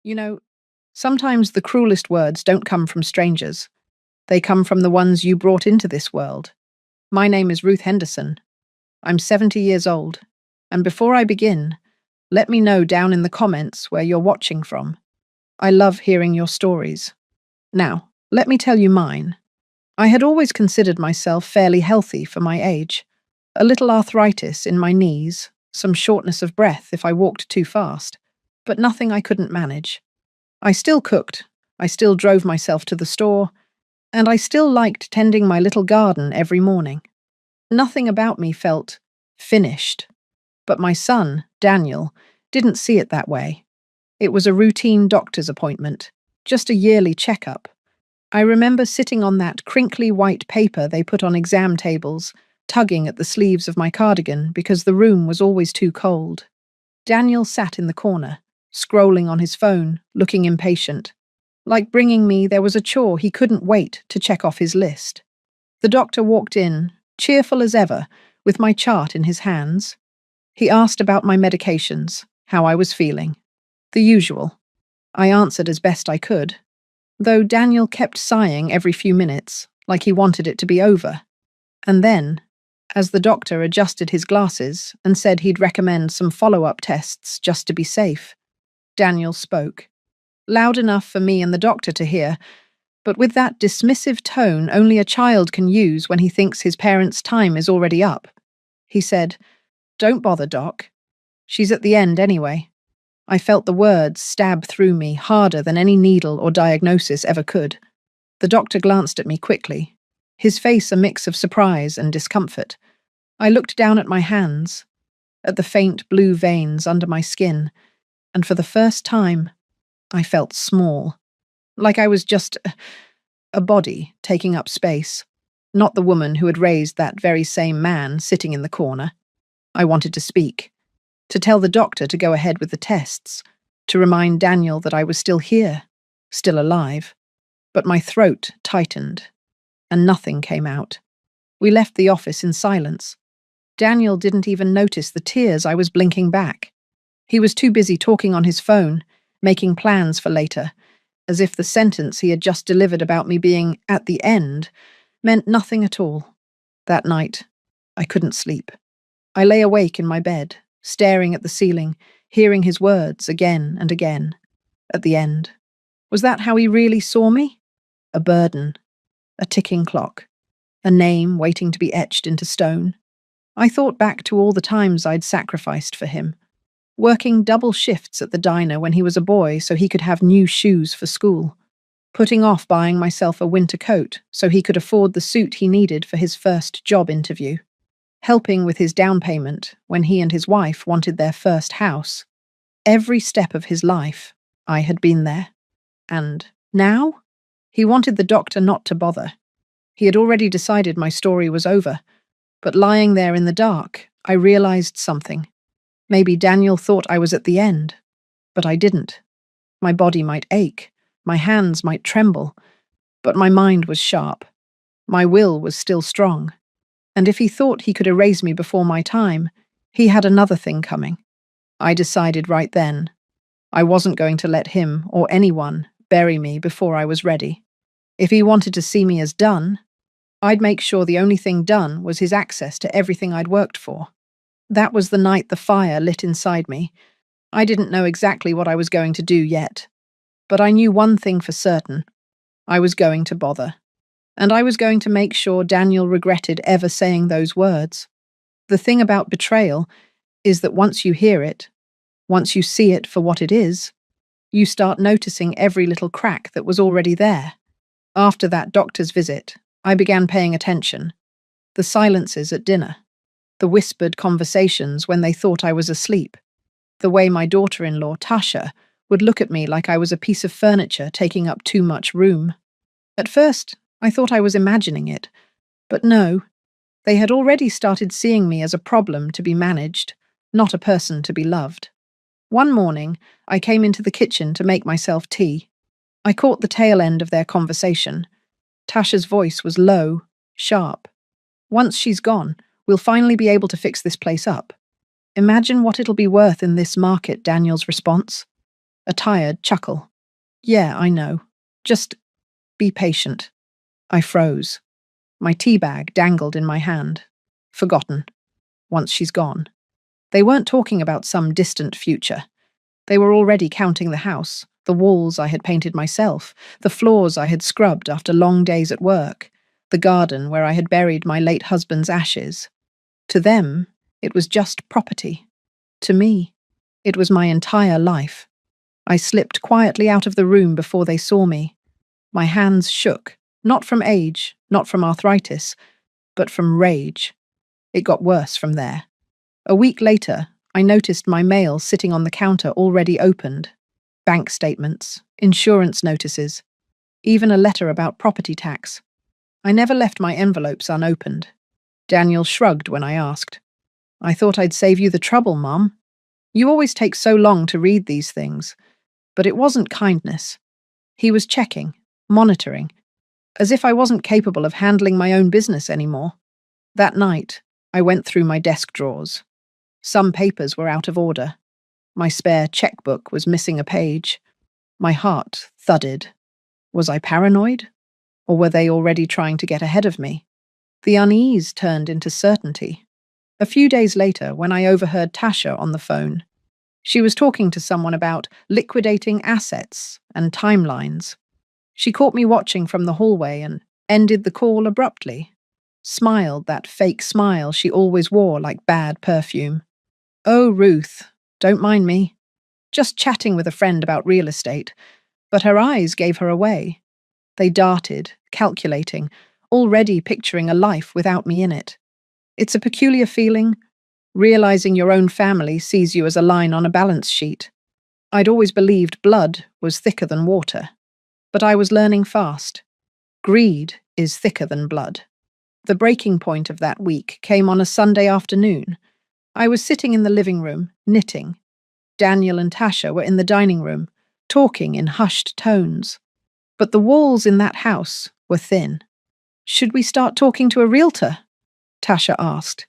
You know, sometimes the cruelest words don't come from strangers. They come from the ones you brought into this world. My name is Ruth Henderson. I'm 70 years old. And before I begin, let me know down in the comments where you're watching from. I love hearing your stories. Now, let me tell you mine. I had always considered myself fairly healthy for my age. A little arthritis in my knees, some shortness of breath if I walked too fast, but nothing I couldn't manage. I still cooked, I still drove myself to the store, and I still liked tending my little garden every morning. Nothing about me felt finished. But my son, Daniel, didn't see it that way. It was a routine doctor's appointment, just a yearly checkup. I remember sitting on that crinkly white paper they put on exam tables, tugging at the sleeves of my cardigan because the room was always too cold. Daniel sat in the corner, scrolling on his phone, looking impatient. Like bringing me, there was a chore he couldn't wait to check off his list. The doctor walked in, cheerful as ever, with my chart in his hands. He asked about my medications, how I was feeling. The usual. I answered as best I could, though Daniel kept sighing every few minutes, like he wanted it to be over. And then, as the doctor adjusted his glasses and said he'd recommend some follow-up tests just to be safe, Daniel spoke. Loud enough for me and the doctor to hear, but with that dismissive tone only a child can use when he thinks his parents' time is already up. He said, "Don't bother, Doc. She's at the end anyway." I felt the words stab through me harder than any needle or diagnosis ever could. The doctor glanced at me quickly, his face a mix of surprise and discomfort. I looked down at my hands, at the faint blue veins under my skin, and for the first time, I felt small, like I was just a body taking up space, not the woman who had raised that very same man sitting in the corner. I wanted to speak, to tell the doctor to go ahead with the tests, to remind Daniel that I was still here, still alive. But my throat tightened, and nothing came out. We left the office in silence. Daniel didn't even notice the tears I was blinking back. He was too busy talking on his phone, making plans for later, as if the sentence he had just delivered about me being at the end meant nothing at all. That night, I couldn't sleep. I lay awake in my bed, staring at the ceiling, hearing his words again and again. At the end. Was that how he really saw me? A burden, a ticking clock, a name waiting to be etched into stone. I thought back to all the times I'd sacrificed for him, working double shifts at the diner when he was a boy so he could have new shoes for school, putting off buying myself a winter coat so he could afford the suit he needed for his first job interview, helping with his down payment when he and his wife wanted their first house. Every step of his life, I had been there. And now? He wanted the doctor not to bother. He had already decided my story was over, but lying there in the dark, I realized something. Maybe Daniel thought I was at the end, but I didn't. My body might ache, my hands might tremble, but my mind was sharp. My will was still strong. And if he thought he could erase me before my time, he had another thing coming. I decided right then. I wasn't going to let him or anyone bury me before I was ready. If he wanted to see me as done, I'd make sure the only thing done was his access to everything I'd worked for. That was the night the fire lit inside me. I didn't know exactly what I was going to do yet, but I knew one thing for certain. I was going to bother. And I was going to make sure Daniel regretted ever saying those words. The thing about betrayal is that once you hear it, once you see it for what it is, you start noticing every little crack that was already there. After that doctor's visit, I began paying attention. The silences at dinner, the whispered conversations when they thought I was asleep, the way my daughter-in-law, Tasha, would look at me like I was a piece of furniture taking up too much room. At first, I thought I was imagining it, but no, they had already started seeing me as a problem to be managed, not a person to be loved. One morning, I came into the kitchen to make myself tea. I caught the tail end of their conversation. Tasha's voice was low, sharp. "Once she's gone, we'll finally be able to fix this place up. Imagine what it'll be worth in this market," Daniel's response. A tired chuckle. Yeah, I know. Just be patient. I froze. My tea bag dangled in my hand. Forgotten. Once she's gone. They weren't talking about some distant future. They were already counting the house, the walls I had painted myself, the floors I had scrubbed after long days at work, the garden where I had buried my late husband's ashes. To them, it was just property. To me, it was my entire life. I slipped quietly out of the room before they saw me. My hands shook, not from age, not from arthritis, but from rage. It got worse from there. A week later, I noticed my mail sitting on the counter already opened. Bank statements, insurance notices, even a letter about property tax. I never left my envelopes unopened. Daniel shrugged when I asked. I thought I'd save you the trouble, Mum. You always take so long to read these things. But it wasn't kindness. He was checking, monitoring, as if I wasn't capable of handling my own business anymore. That night, I went through my desk drawers. Some papers were out of order. My spare checkbook was missing a page. My heart thudded. Was I paranoid? Or were they already trying to get ahead of me? The unease turned into certainty. A few days later, when I overheard Tasha on the phone, she was talking to someone about liquidating assets and timelines. She caught me watching from the hallway and ended the call abruptly. Smiled that fake smile she always wore like bad perfume. Oh, Ruth, don't mind me. Just chatting with a friend about real estate. But her eyes gave her away. They darted, calculating, already picturing a life without me in it. It's a peculiar feeling, realizing your own family sees you as a line on a balance sheet. I'd always believed blood was thicker than water. But I was learning fast. Greed is thicker than blood. The breaking point of that week came on a Sunday afternoon. I was sitting in the living room, knitting. Daniel and Tasha were in the dining room, talking in hushed tones. But the walls in that house were thin. Should we start talking to a realtor? Tasha asked.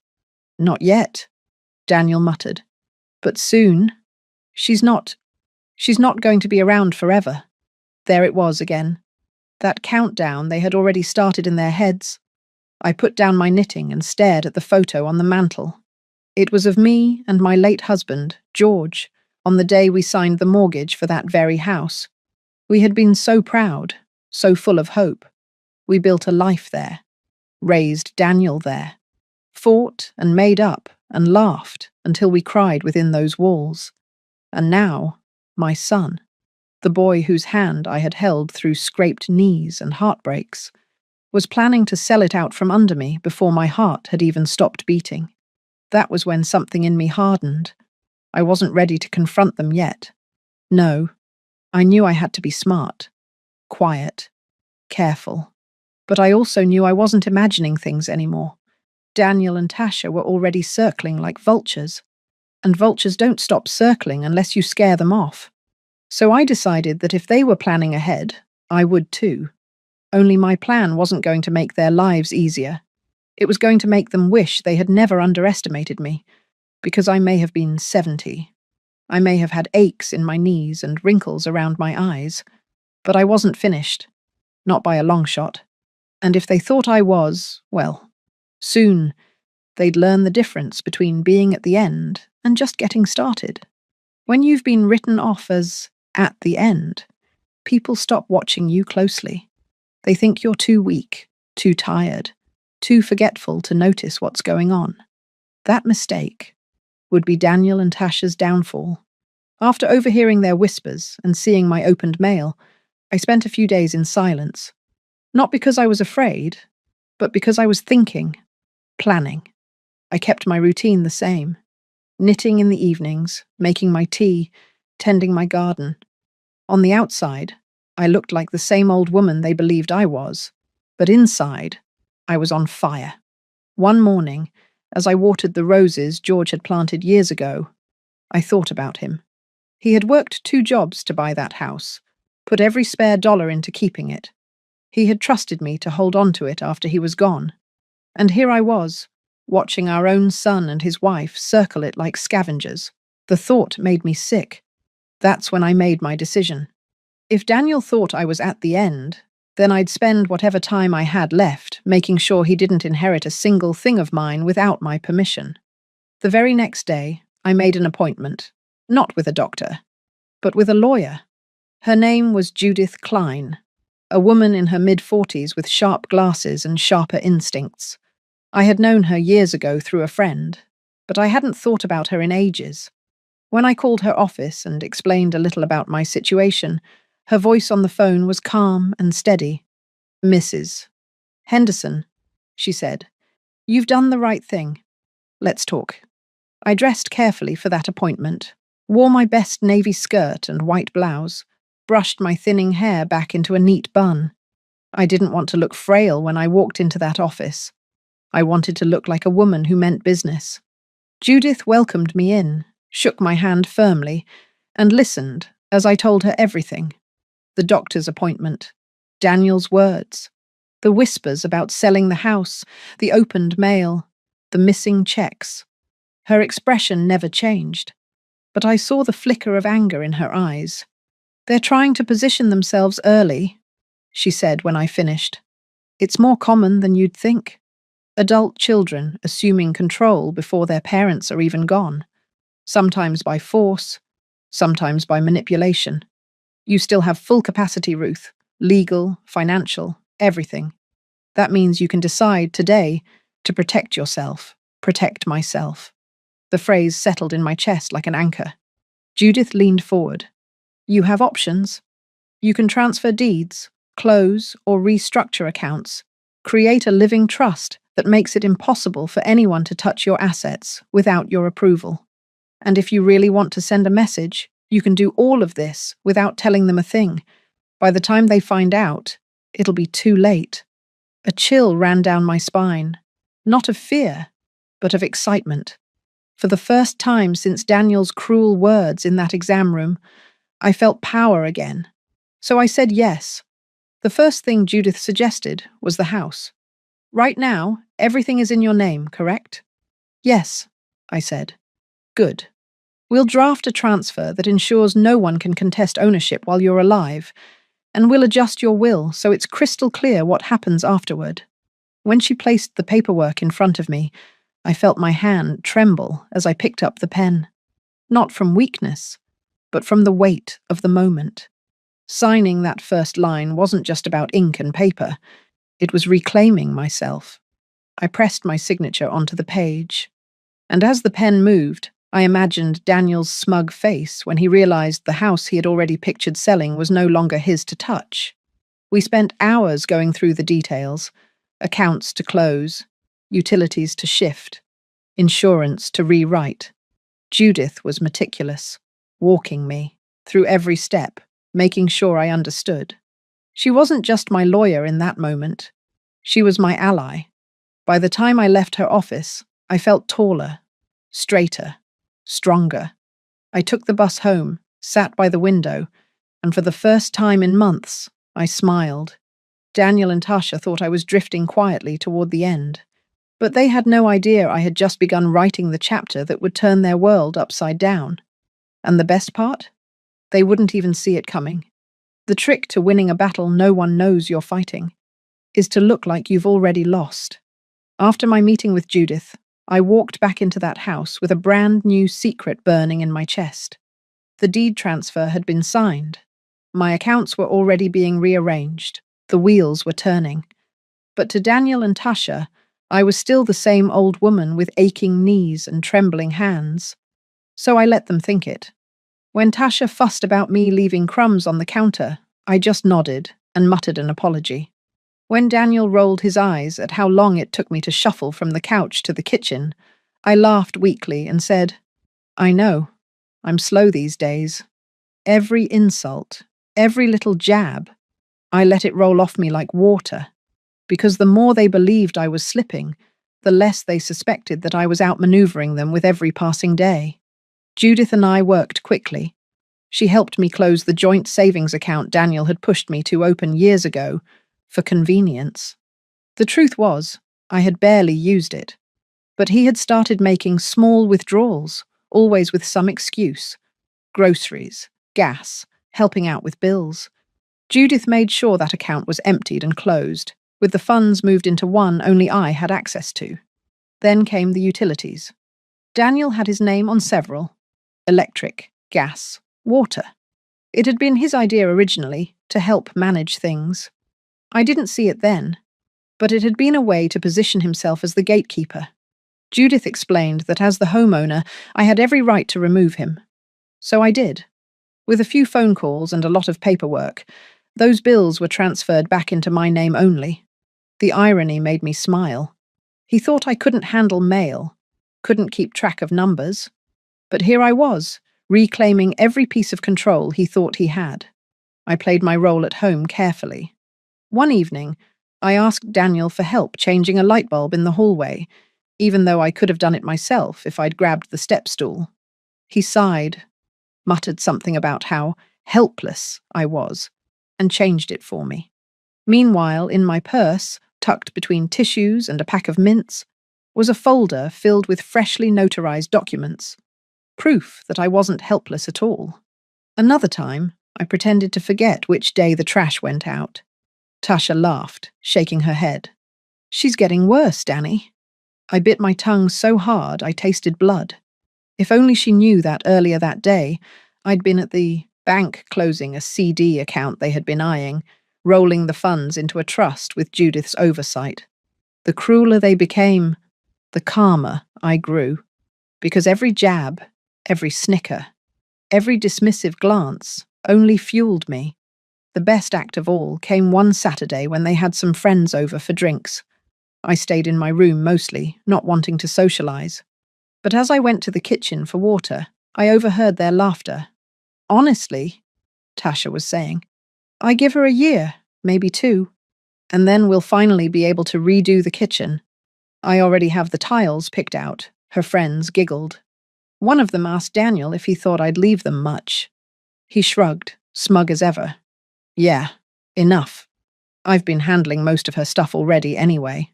Not yet, Daniel muttered. But soon. She's not going to be around forever. There it was again. That countdown they had already started in their heads. I put down my knitting and stared at the photo on the mantel. It was of me and my late husband, George, on the day we signed the mortgage for that very house. We had been so proud, so full of hope. We built a life there, raised Daniel there, fought and made up and laughed until we cried within those walls. And now, my son, the boy whose hand I had held through scraped knees and heartbreaks, was planning to sell it out from under me before my heart had even stopped beating. That was when something in me hardened. I wasn't ready to confront them yet. No, I knew I had to be smart, quiet, careful. But I also knew I wasn't imagining things anymore. Daniel and Tasha were already circling like vultures. And vultures don't stop circling unless you scare them off. So I decided that if they were planning ahead, I would too. Only my plan wasn't going to make their lives easier. It was going to make them wish they had never underestimated me, because I may have been 70. I may have had aches in my knees and wrinkles around my eyes, but I wasn't finished. Not by a long shot. And if they thought I was, well, soon they'd learn the difference between being at the end and just getting started. When you've been written off as at the end, people stop watching you closely. They think you're too weak, too tired, too forgetful to notice what's going on. That mistake would be Daniel and Tasha's downfall. After overhearing their whispers and seeing my opened mail, I spent a few days in silence. Not because I was afraid, but because I was thinking, planning. I kept my routine the same. Knitting in the evenings, making my tea, tending my garden. On the outside, I looked like the same old woman they believed I was, but inside, I was on fire. One morning, as I watered the roses George had planted years ago, I thought about him. He had worked 2 jobs to buy that house, put every spare dollar into keeping it. He had trusted me to hold on to it after he was gone. And here I was, watching our own son and his wife circle it like scavengers. The thought made me sick. That's when I made my decision. If Daniel thought I was at the end, then I'd spend whatever time I had left making sure he didn't inherit a single thing of mine without my permission. The very next day, I made an appointment, not with a doctor, but with a lawyer. Her name was Judith Klein, a woman in her mid-40s with sharp glasses and sharper instincts. I had known her years ago through a friend, but I hadn't thought about her in ages. When I called her office and explained a little about my situation, her voice on the phone was calm and steady. "Mrs. Henderson," she said, "you've done the right thing. Let's talk." I dressed carefully for that appointment, wore my best navy skirt and white blouse, brushed my thinning hair back into a neat bun. I didn't want to look frail when I walked into that office. I wanted to look like a woman who meant business. Judith welcomed me in, shook my hand firmly, and listened as I told her everything. The doctor's appointment, Daniel's words, the whispers about selling the house, the opened mail, the missing checks. Her expression never changed, but I saw the flicker of anger in her eyes. "They're trying to position themselves early," she said when I finished. "It's more common than you'd think. Adult children assuming control before their parents are even gone, sometimes by force, sometimes by manipulation. You still have full capacity, Ruth, legal, financial, everything. That means you can decide today to protect yourself, protect myself." The phrase settled in my chest like an anchor. Judith leaned forward. "You have options. You can transfer deeds, close or restructure accounts, create a living trust that makes it impossible for anyone to touch your assets without your approval. And if you really want to send a message, you can do all of this without telling them a thing. By the time they find out, it'll be too late." A chill ran down my spine, not of fear, but of excitement. For the first time since Daniel's cruel words in that exam room, I felt power again. So I said yes. The first thing Judith suggested was the house. "Right now, everything is in your name, correct?" "Yes," I said. "Good. We'll draft a transfer that ensures no one can contest ownership while you're alive, and we'll adjust your will so it's crystal clear what happens afterward." When she placed the paperwork in front of me, I felt my hand tremble as I picked up the pen. Not from weakness, but from the weight of the moment. Signing that first line wasn't just about ink and paper. It was reclaiming myself. I pressed my signature onto the page, and as the pen moved, I imagined Daniel's smug face when he realized the house he had already pictured selling was no longer his to touch. We spent hours going through the details, accounts to close, utilities to shift, insurance to rewrite. Judith was meticulous, walking me through every step, making sure I understood. She wasn't just my lawyer in that moment. She was my ally. By the time I left her office, I felt taller, straighter, stronger. I took the bus home, sat by the window, and for the first time in months, I smiled. Daniel and Tasha thought I was drifting quietly toward the end, but they had no idea I had just begun writing the chapter that would turn their world upside down. And the best part? They wouldn't even see it coming. The trick to winning a battle no one knows you're fighting is to look like you've already lost. After my meeting with Judith, I walked back into that house with a brand new secret burning in my chest. The deed transfer had been signed. My accounts were already being rearranged. The wheels were turning. But to Daniel and Tasha, I was still the same old woman with aching knees and trembling hands. So I let them think it. When Tasha fussed about me leaving crumbs on the counter, I just nodded and muttered an apology. When Daniel rolled his eyes at how long it took me to shuffle from the couch to the kitchen, I laughed weakly and said, "I know. I'm slow these days. Every insult, every little jab, I let it roll off me like water, because the more they believed I was slipping, the less they suspected that I was outmaneuvering them with every passing day." Judith and I worked quickly. She helped me close the joint savings account Daniel had pushed me to open years ago, for convenience. The truth was, I had barely used it, but he had started making small withdrawals, always with some excuse. Groceries, gas, helping out with bills. Judith made sure that account was emptied and closed, with the funds moved into one only I had access to. Then came the utilities. Daniel had his name on several: electric, gas, water. It had been his idea originally to help manage things. I didn't see it then, but it had been a way to position himself as the gatekeeper. Judith explained that as the homeowner, I had every right to remove him. So I did. With a few phone calls and a lot of paperwork, those bills were transferred back into my name only. The irony made me smile. He thought I couldn't handle mail, couldn't keep track of numbers. But here I was, reclaiming every piece of control he thought he had. I played my role at home carefully. One evening, I asked Daniel for help changing a light bulb in the hallway, even though I could have done it myself if I'd grabbed the step stool. He sighed, muttered something about how helpless I was, and changed it for me. Meanwhile, in my purse, tucked between tissues and a pack of mints, was a folder filled with freshly notarized documents, proof that I wasn't helpless at all. Another time, I pretended to forget which day the trash went out. Tasha laughed, shaking her head. "She's getting worse, Danny." I bit my tongue so hard I tasted blood. If only she knew that earlier that day, I'd been at the bank closing a CD account they had been eyeing, rolling the funds into a trust with Judith's oversight. The crueler they became, the calmer I grew, because every jab, every snicker, every dismissive glance only fueled me. The best act of all came one Saturday when they had some friends over for drinks. I stayed in my room mostly, not wanting to socialize. But as I went to the kitchen for water, I overheard their laughter. "Honestly," Tasha was saying, "I give her a year, maybe 2, and then we'll finally be able to redo the kitchen. I already have the tiles picked out." Her friends giggled. One of them asked Daniel if he thought I'd leave them much. He shrugged, smug as ever. "Yeah, enough. I've been handling most of her stuff already anyway."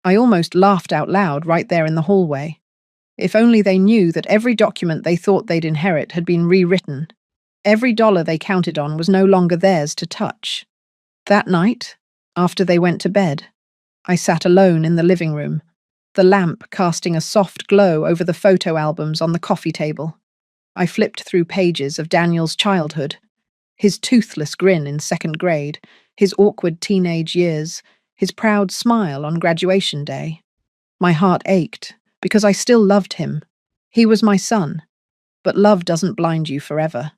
I almost laughed out loud right there in the hallway. If only they knew that every document they thought they'd inherit had been rewritten. Every dollar they counted on was no longer theirs to touch. That night, after they went to bed, I sat alone in the living room, the lamp casting a soft glow over the photo albums on the coffee table. I flipped through pages of Daniel's childhood, his toothless grin in 2nd grade, his awkward teenage years, his proud smile on graduation day. My heart ached, because I still loved him. He was my son. But love doesn't blind you forever.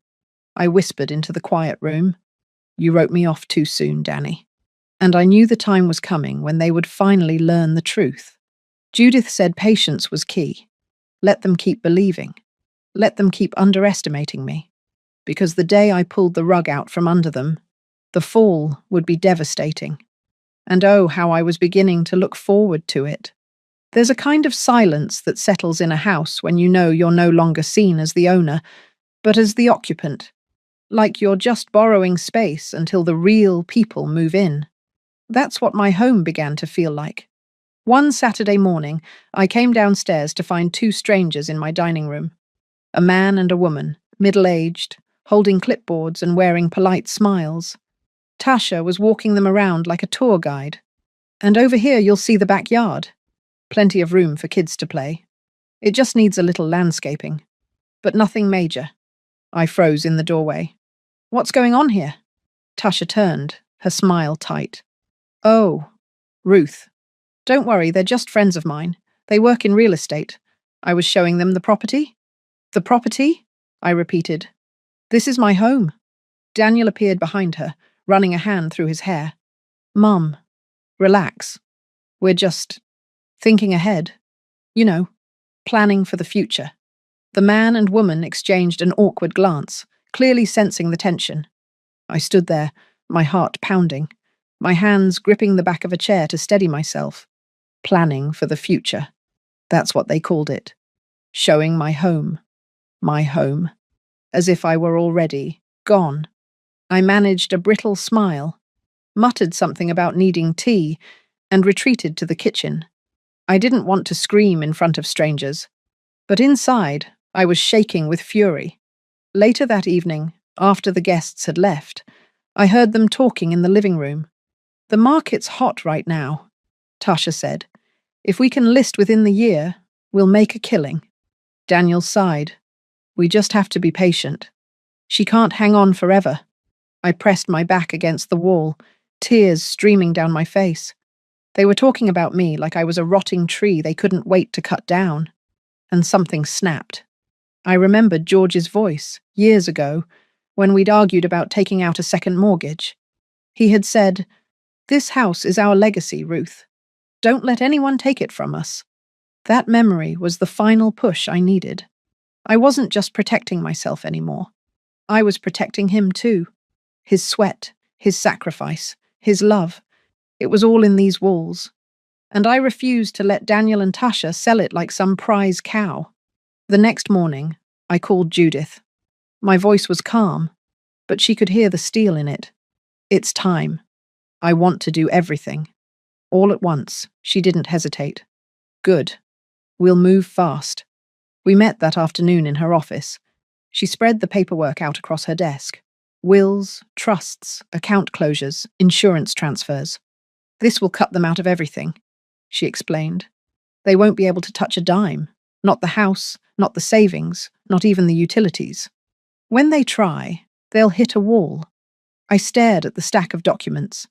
I whispered into the quiet room. "You wrote me off too soon, Danny." And I knew the time was coming when they would finally learn the truth. Judith said patience was key. Let them keep believing. Let them keep underestimating me. Because the day I pulled the rug out from under them, the fall would be devastating. And oh, how I was beginning to look forward to it. There's a kind of silence that settles in a house when you know you're no longer seen as the owner, but as the occupant, like you're just borrowing space until the real people move in. That's what my home began to feel like. One Saturday morning, I came downstairs to find 2 strangers in my dining room. A man and a woman, middle-aged, holding clipboards and wearing polite smiles. Tasha was walking them around like a tour guide. "And over here you'll see the backyard. Plenty of room for kids to play. It just needs a little landscaping. But nothing major." I froze in the doorway. "What's going on here?" Tasha turned, her smile tight. "Oh, Ruth. Don't worry, they're just friends of mine. They work in real estate. I was showing them the property." "The property?" I repeated. "This is my home." Daniel appeared behind her, running a hand through his hair. "Mum, relax. We're just thinking ahead. You know, planning for the future." The man and woman exchanged an awkward glance, clearly sensing the tension. I stood there, my heart pounding, my hands gripping the back of a chair to steady myself. Planning for the future. That's what they called it. Showing my home. My home. As if I were already gone. I managed a brittle smile, muttered something about needing tea, and retreated to the kitchen. I didn't want to scream in front of strangers, but inside I was shaking with fury. Later that evening, After the guests had left, I heard them talking in the living room. The market's hot right now, Tasha said. If we can list within the year, we'll make a killing. Daniel sighed. We just have to be patient. She can't hang on forever. I pressed my back against the wall, tears streaming down my face. They were talking about me like I was a rotting tree they couldn't wait to cut down. And something snapped. I remembered George's voice, years ago, when we'd argued about taking out a second mortgage. He had said, "This house is our legacy, Ruth. Don't let anyone take it from us." That memory was the final push I needed. I wasn't just protecting myself anymore. I was protecting him too. His sweat, his sacrifice, his love. It was all in these walls. And I refused to let Daniel and Tasha sell it like some prize cow. The next morning, I called Judith. My voice was calm, but she could hear the steel in it. It's time. I want to do everything. All at once, she didn't hesitate. Good. We'll move fast. We met that afternoon in her office. She spread the paperwork out across her desk. Wills, trusts, account closures, insurance transfers. This will cut them out of everything, she explained. They won't be able to touch a dime. Not the house, not the savings, not even the utilities. When they try, they'll hit a wall. I stared at the stack of documents.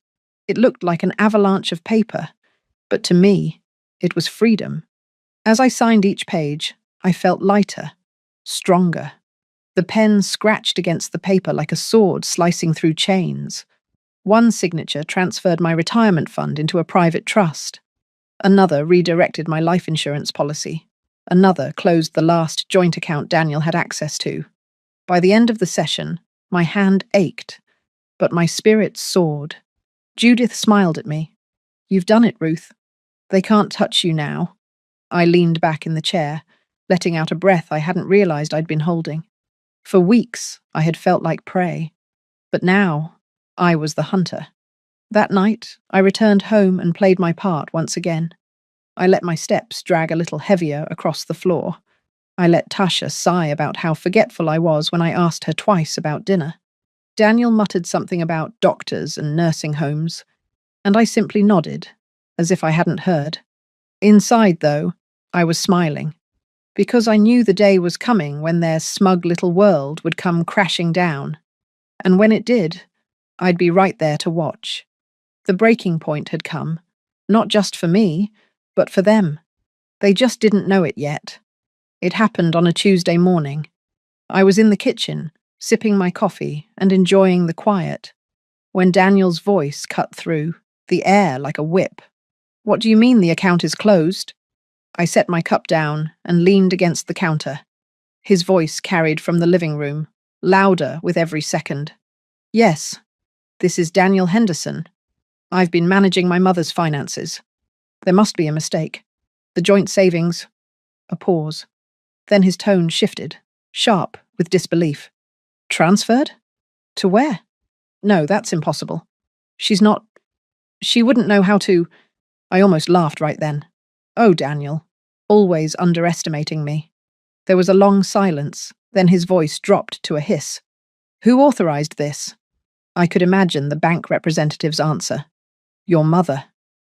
It looked like an avalanche of paper, but to me, it was freedom. As I signed each page, I felt lighter, stronger. The pen scratched against the paper like a sword slicing through chains. One signature transferred my retirement fund into a private trust. Another redirected my life insurance policy. Another closed the last joint account Daniel had access to. By the end of the session, my hand ached, but my spirit soared. Judith smiled at me. You've done it, Ruth. They can't touch you now. I leaned back in the chair, letting out a breath I hadn't realized I'd been holding. For weeks, I had felt like prey. But now, I was the hunter. That night, I returned home and played my part once again. I let my steps drag a little heavier across the floor. I let Tasha sigh about how forgetful I was when I asked her twice about dinner. Daniel muttered something about doctors and nursing homes, and I simply nodded, as if I hadn't heard. Inside, though, I was smiling, because I knew the day was coming when their smug little world would come crashing down. And when it did, I'd be right there to watch. The breaking point had come, not just for me, but for them. They just didn't know it yet. It happened on a Tuesday morning. I was in the kitchen, sipping my coffee and enjoying the quiet, when Daniel's voice cut through, the air like a whip. What do you mean the account is closed? I set my cup down and leaned against the counter. His voice carried from the living room, louder with every second. Yes, this is Daniel Henderson. I've been managing my mother's finances. There must be a mistake. The joint savings. A pause. Then his tone shifted, sharp with disbelief. Transferred? To where? No, that's impossible. She wouldn't know how to. I almost laughed right then. Oh, Daniel, always underestimating me. There was a long silence, then his voice dropped to a hiss. Who authorized this? I could imagine the bank representative's answer. Your mother.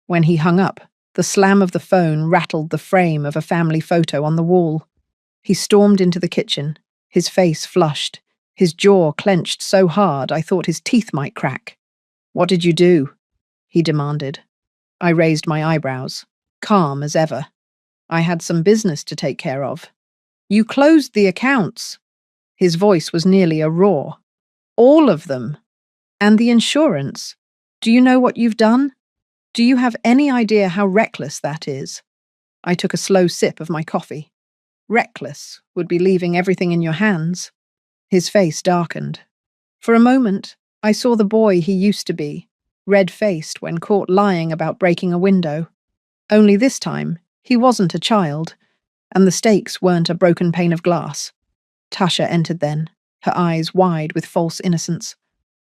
When he hung up, the slam of the phone rattled the frame of a family photo on the wall. He stormed into the kitchen, his face flushed, his jaw clenched so hard I thought his teeth might crack. What did you do? He demanded. I raised my eyebrows, calm as ever. I had some business to take care of. You closed the accounts. His voice was nearly a roar. All of them. And the insurance. Do you know what you've done? Do you have any idea how reckless that is? I took a slow sip of my coffee. Reckless would be leaving everything in your hands. His face darkened. For a moment, I saw the boy he used to be, red-faced when caught lying about breaking a window. Only this time, he wasn't a child, and the stakes weren't a broken pane of glass. Tasha entered then, her eyes wide with false innocence.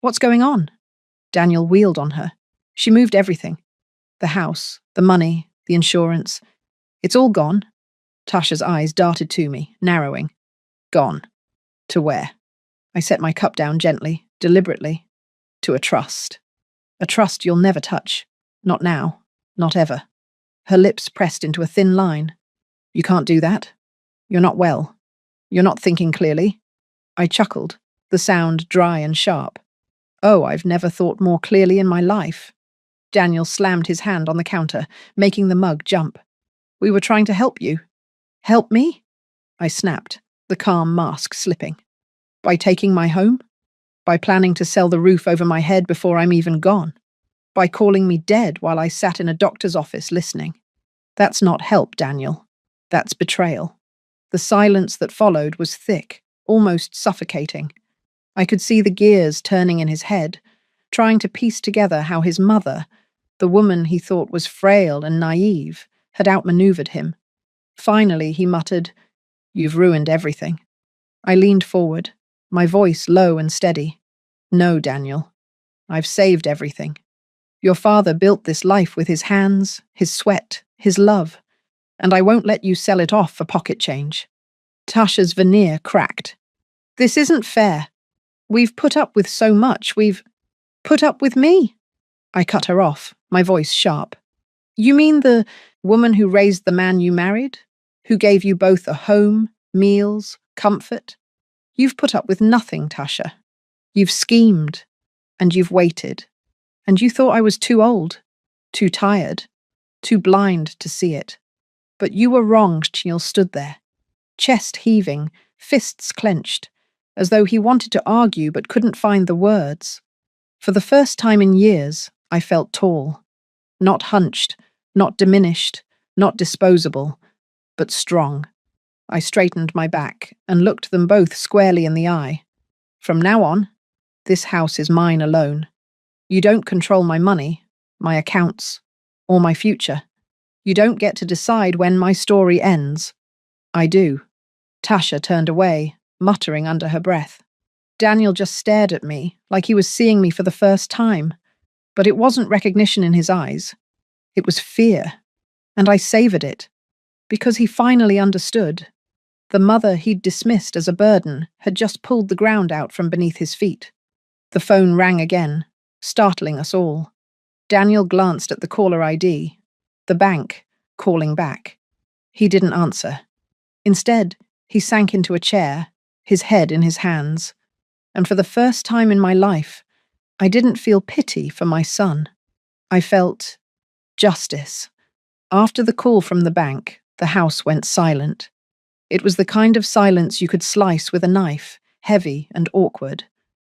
What's going on? Daniel wheeled on her. She moved everything. The house, the money, the insurance. It's all gone. Tasha's eyes darted to me, narrowing. Gone. To where? I set my cup down gently, deliberately, to a trust. A trust you'll never touch. Not now. Not ever. Her lips pressed into a thin line. You can't do that. You're not well. You're not thinking clearly. I chuckled, the sound dry and sharp. Oh, I've never thought more clearly in my life. Daniel slammed his hand on the counter, making the mug jump. We were trying to help you. Help me? I snapped, the calm mask slipping. By taking my home? By planning to sell the roof over my head before I'm even gone? By calling me dead while I sat in a doctor's office listening? That's not help, Daniel. That's betrayal. The silence that followed was thick, almost suffocating. I could see the gears turning in his head, trying to piece together how his mother, the woman he thought was frail and naive, had outmaneuvered him. Finally, he muttered, "You've ruined everything." I leaned forward, my voice low and steady. No, Daniel. I've saved everything. Your father built this life with his hands, his sweat, his love, and I won't let you sell it off for pocket change. Tasha's veneer cracked. This isn't fair. We've put up with so much. We've put up with me. I cut her off, my voice sharp. You mean the woman who raised the man you married? Who gave you both a home, meals, comfort? You've put up with nothing, Tasha. You've schemed, and you've waited, and you thought I was too old, too tired, too blind to see it. But you were wrong. Daniel stood there, chest heaving, fists clenched, as though he wanted to argue but couldn't find the words. For the first time in years, I felt tall, not hunched, not diminished, not disposable, but strong. I straightened my back and looked them both squarely in the eye. From now on, this house is mine alone. You don't control my money, my accounts, or my future. You don't get to decide when my story ends. I do. Tasha turned away, muttering under her breath. Daniel just stared at me, like he was seeing me for the first time. But it wasn't recognition in his eyes. It was fear. And I savored it. Because he finally understood. The mother he'd dismissed as a burden had just pulled the ground out from beneath his feet. The phone rang again, startling us all. Daniel glanced at the caller ID. The bank, calling back. He didn't answer. Instead, he sank into a chair, his head in his hands. And for the first time in my life, I didn't feel pity for my son. I felt justice. After the call from the bank, the house went silent. It was the kind of silence you could slice with a knife, heavy and awkward,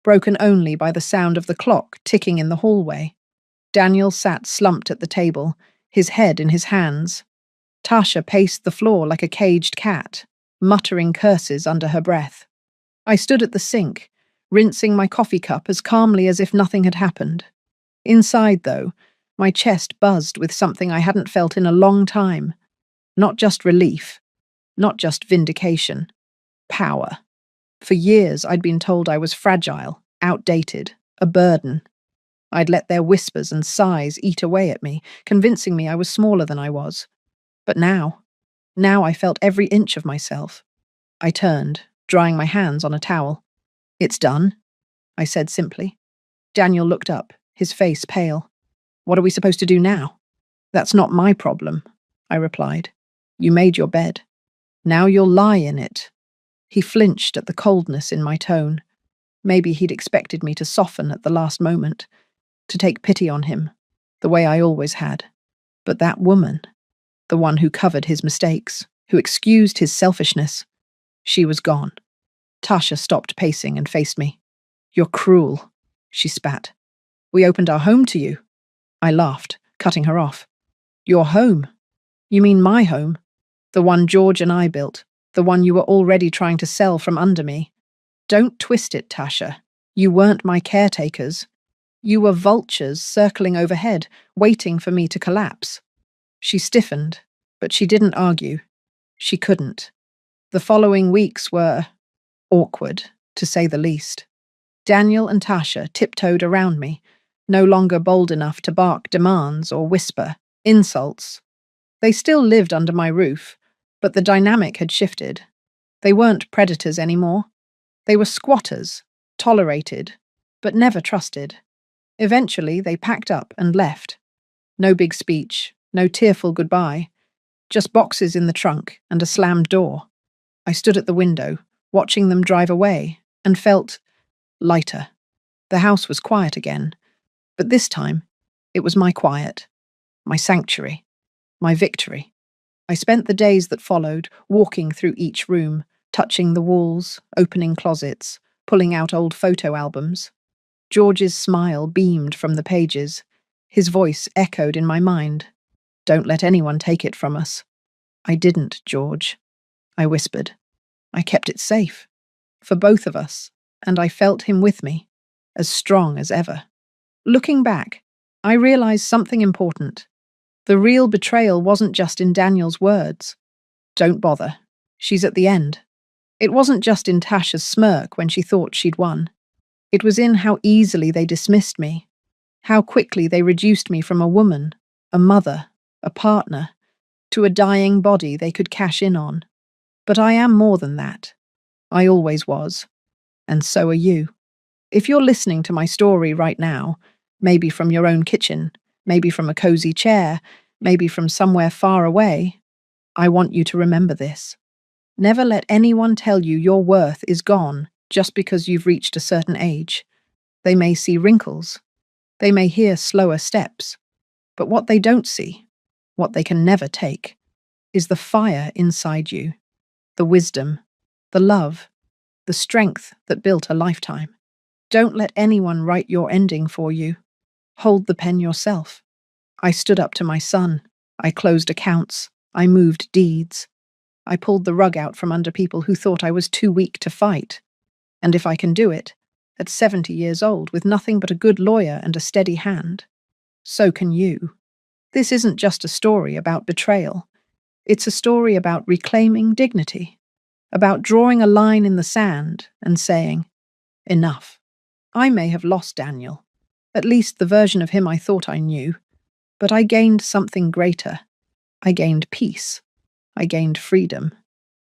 broken only by the sound of the clock ticking in the hallway. Daniel sat slumped at the table, his head in his hands. Tasha paced the floor like a caged cat, muttering curses under her breath. I stood at the sink, rinsing my coffee cup as calmly as if nothing had happened. Inside, though, my chest buzzed with something I hadn't felt in a long time. Not just relief, not just vindication. Power. For years, I'd been told I was fragile, outdated, a burden. I'd let their whispers and sighs eat away at me, convincing me I was smaller than I was. But now I felt every inch of myself. I turned, drying my hands on a towel. It's done, I said simply. Daniel looked up, his face pale. What are we supposed to do now? That's not my problem, I replied. You made your bed. Now you'll lie in it. He flinched at the coldness in my tone. Maybe he'd expected me to soften at the last moment, to take pity on him, the way I always had. But that woman, the one who covered his mistakes, who excused his selfishness, she was gone. Tasha stopped pacing and faced me. You're cruel, she spat. We opened our home to you. I laughed, cutting her off. Your home? You mean my home? The one George and I built, the one you were already trying to sell from under me. Don't twist it, Tasha. You weren't my caretakers. You were vultures circling overhead, waiting for me to collapse. She stiffened, but she didn't argue. She couldn't. The following weeks were awkward, to say the least. Daniel and Tasha tiptoed around me, no longer bold enough to bark demands or whisper insults. They still lived under my roof, but the dynamic had shifted. They weren't predators anymore. They were squatters, tolerated, but never trusted. Eventually, they packed up and left. No big speech, no tearful goodbye, just boxes in the trunk and a slammed door. I stood at the window, watching them drive away, and felt lighter. The house was quiet again, but this time, it was my quiet, my sanctuary, my victory. I spent the days that followed walking through each room, touching the walls, opening closets, pulling out old photo albums. George's smile beamed from the pages. His voice echoed in my mind. Don't let anyone take it from us. I didn't, George. I whispered. I kept it safe. For both of us, and I felt him with me, as strong as ever. Looking back, I realized something important. The real betrayal wasn't just in Daniel's words. Don't bother. She's at the end. It wasn't just in Tasha's smirk when she thought she'd won. It was in how easily they dismissed me, how quickly they reduced me from a woman, a mother, a partner, to a dying body they could cash in on. But I am more than that. I always was. And so are you. If you're listening to my story right now, maybe from your own kitchen, maybe from a cozy chair, maybe from somewhere far away, I want you to remember this. Never let anyone tell you your worth is gone just because you've reached a certain age. They may see wrinkles. They may hear slower steps. But what they don't see, what they can never take, is the fire inside you, the wisdom, the love, the strength that built a lifetime. Don't let anyone write your ending for you. Hold the pen yourself. I stood up to my son. I closed accounts. I moved deeds. I pulled the rug out from under people who thought I was too weak to fight. And if I can do it, at 70 years old, with nothing but a good lawyer and a steady hand, so can you. This isn't just a story about betrayal. It's a story about reclaiming dignity, about drawing a line in the sand and saying, enough. I may have lost Daniel, at least the version of him I thought I knew, but I gained something greater. I gained peace. I gained freedom.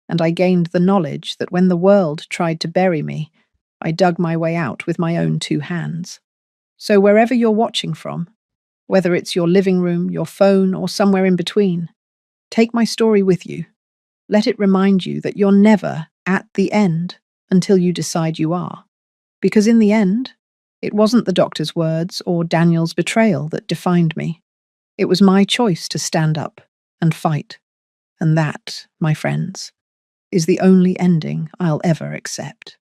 And I gained the knowledge that when the world tried to bury me, I dug my way out with my own 2 hands. So wherever you're watching from, whether it's your living room, your phone, or somewhere in between, take my story with you. Let it remind you that you're never at the end until you decide you are. Because in the end, it wasn't the doctor's words or Daniel's betrayal that defined me. It was my choice to stand up and fight. And that, my friends, is the only ending I'll ever accept.